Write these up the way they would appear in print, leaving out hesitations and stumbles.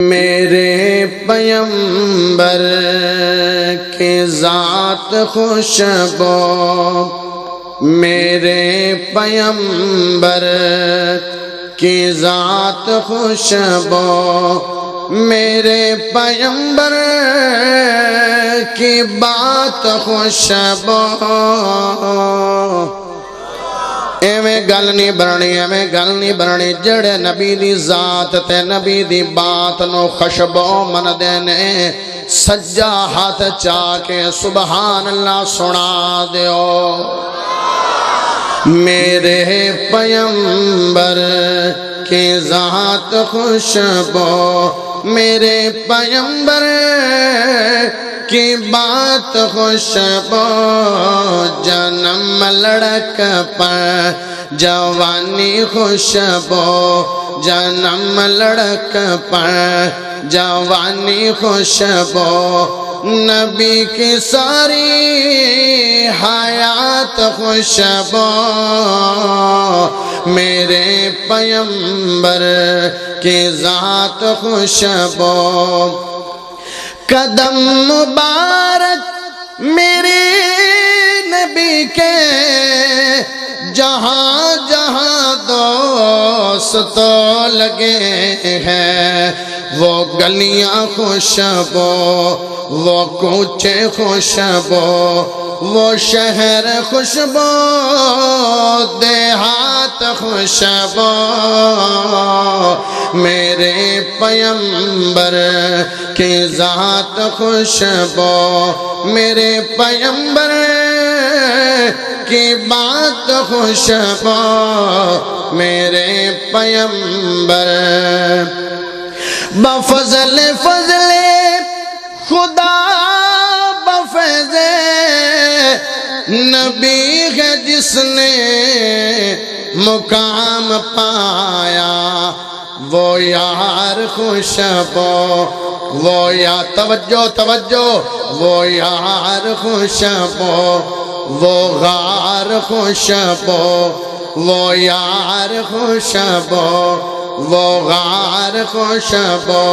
میرے پیمبر کی ذات خوشبو، میرے پیمبر کی ذات خوشبو، میرے پیمبر کی بات خوشبو۔ ایویں گل نہیں بننی، ایویں گل نہیں بننی۔ جڑے نبی دی ذات تے نبی دی بات نو خوشبو من دے نے، سجا ہاتھ چاہ کے سبحان اللہ سنا دیو۔ میرے پیمبر کی ذات خوشبو، میرے پیمبر کی بات خوشبو، جنم لڑک پر جوانی خوشبو، جنم لڑک پر جوانی خوشبو، نبی کی ساری حیات خوشبو، میرے پیمبر کی ذات خوشبو۔ قدم مبارک میرے نبی کے جہاں جہاں دوست لگے ہیں، وہ گلیاں خوشبو، وہ کوچے خوشبو، وہ شہر خوشبو، دیہات خوشبو، میرے پیمبر کی ذات خوشبو، میرے پیمبر کی بات خوشبو، میرے پیمبر بفضل فضل خدا بفیض نبی ہے جس نے مقام پایا، وہ یار خوشبو، وہ یا توجہ توجہ، وہ یار خوشبو، وہ غار خوشبو، وہ یار خوشبو، وہ غار خوشبو،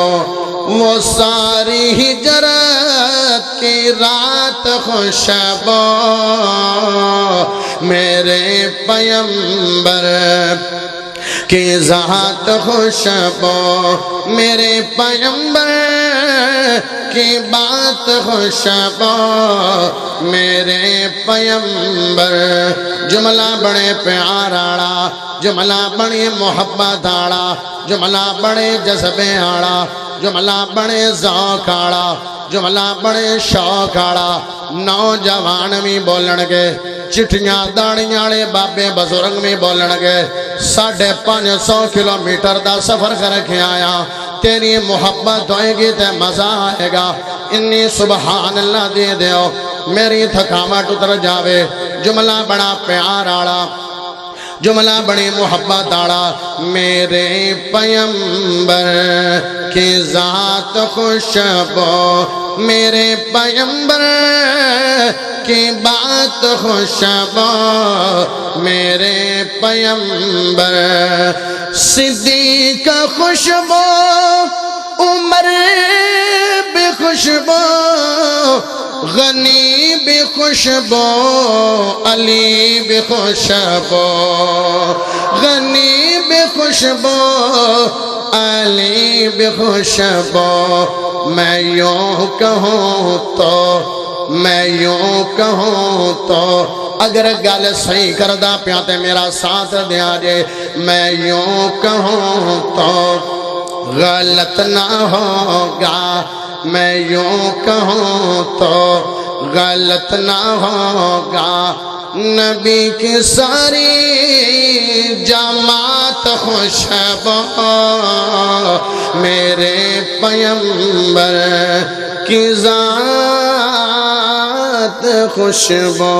وہ ساری ہجرت کی رات خوشبو، میرے پیمبر کی ذات خوشبو، میرے پیمبر کی بات خوشبو، میرے پیمبر جملہ بڑے پیار آڑا، جملہ بڑی محبت آڑا، جملہ بڑے جذبے آڑا، جملہ بڑے ذوق آڑا، جملہ بڑے شوق آڑا۔ نوجوان بھی بولن گے، چٹھیاں داڑیاں لے بابے بزرگ بھی بولن گے، 550 کلومیٹر دا سفر کر کے آیا، تیری محبت ہوئے گی تے مزہ آئے گا، انی سبحان اللہ دے دیو، میری تھکاوٹ اتر جاوے۔ جملہ بڑا پیار آڑا، جملہ بڑی محبت آڑا، میرے پیمبر کی ذات خوشبو، میرے پیمبر کی بات خوشبو، میرے پیمبر صدیق خوشبو، عمر بھی خوشبو، غنی بھی خوشبو، علی بھی خوشبو، غنی بھی خوشبو، علی بھی خوشبو، میں یوں کہوں تو اگر گل صحیح کردہ پیاتے میرا ساتھ دیا جے، میں یوں کہوں تو غلط نہ ہوگا، میں یوں کہوں تو غلط نہ ہوگا، نبی کی ساری جماعت خوشبو، میرے پیمبر کی ذات خوشبو۔